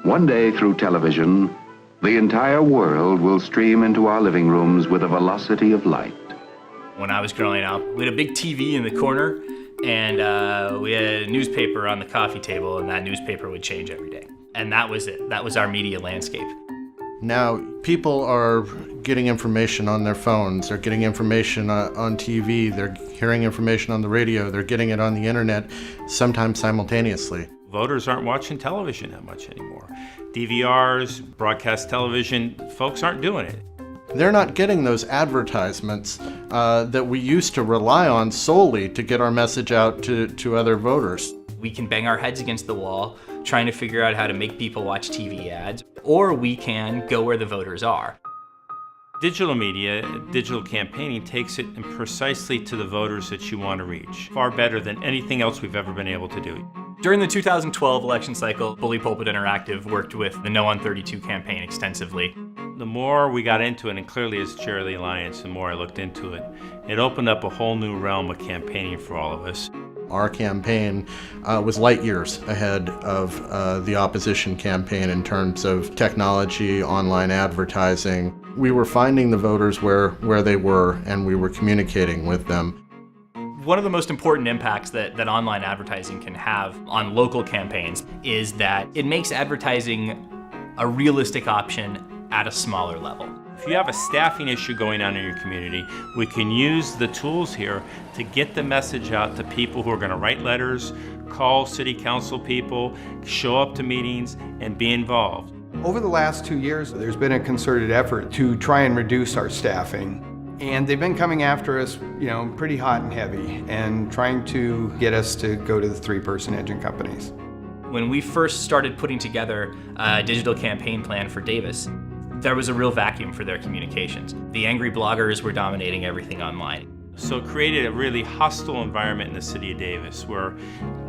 One day through television, the entire world will stream into our living rooms with the velocity of light. When I was growing up, we had a big TV in the corner, and we had a newspaper on the coffee table, and that newspaper would change every day. And that was it. That was our media landscape. Now, people are getting information on their phones, they're getting information on TV, they're hearing information on the radio, they're getting it on the internet, sometimes simultaneously. Voters aren't watching television that much anymore. DVRs, broadcast television, folks aren't doing it. They're not getting those advertisements that we used to rely on solely to get our message out to other voters. We can bang our heads against the wall trying to figure out how to make people watch TV ads, or we can go where the voters are. Digital media, digital campaigning takes it precisely to the voters that you want to reach, far better than anything else we've ever been able to do. During the 2012 election cycle, Bully Pulpit Interactive worked with the No on 32 campaign extensively. The more we got into it, and clearly as Chair of the Alliance, the more I looked into it, it opened up a whole new realm of campaigning for all of us. Our campaign was light years ahead of the opposition campaign in terms of technology, online advertising. We were finding the voters where they were, and we were communicating with them. One of the most important impacts that online advertising can have on local campaigns is that it makes advertising a realistic option at a smaller level. If you have a staffing issue going on in your community, we can use the tools here to get the message out to people who are going to write letters, call city council people, show up to meetings, and be involved. Over the last 2 years, there's been a concerted effort to try and reduce our staffing. And they've been coming after us, pretty hot and heavy, and trying to get us to go to the 3-person engine companies. When we first started putting together a digital campaign plan for Davis, there was a real vacuum for their communications. The angry bloggers were dominating everything online. So it created a really hostile environment in the city of Davis, where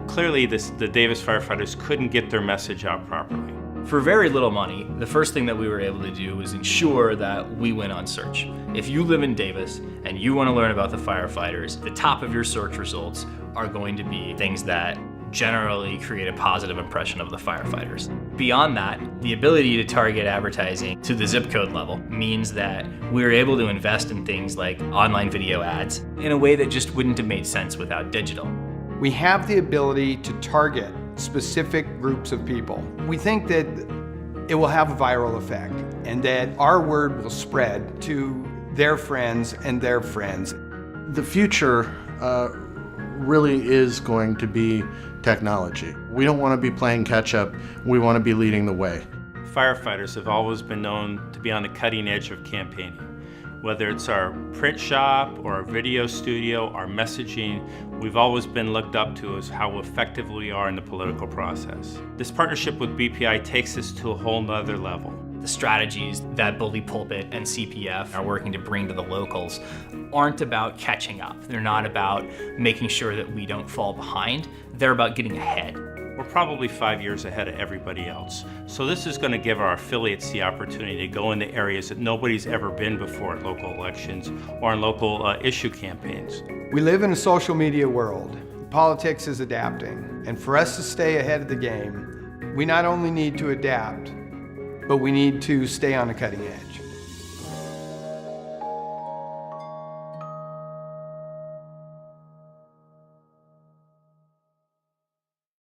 clearly the Davis firefighters couldn't get their message out properly. For very little money, the first thing that we were able to do was ensure that we went on search. If you live in Davis and you want to learn about the firefighters, the top of your search results are going to be things that generally create a positive impression of the firefighters. Beyond that, the ability to target advertising to the zip code level means that we're able to invest in things like online video ads in a way that just wouldn't have made sense without digital. We have the ability to target specific groups of people. We think that it will have a viral effect and that our word will spread to their friends and their friends. The future really is going to be technology. We don't want to be playing catch up, we want to be leading the way. Firefighters have always been known to be on the cutting edge of campaigning. Whether it's our print shop or our video studio, our messaging, we've always been looked up to as how effective we are in the political process. This partnership with BPI takes us to a whole nother level. The strategies that Bully Pulpit and CPF are working to bring to the locals aren't about catching up. They're not about making sure that we don't fall behind. They're about getting ahead. We're probably 5 years ahead of everybody else. So this is going to give our affiliates the opportunity to go into areas that nobody's ever been before at local elections or in local issue campaigns. We live in a social media world. Politics is adapting. And for us to stay ahead of the game, we not only need to adapt, but we need to stay on the cutting edge.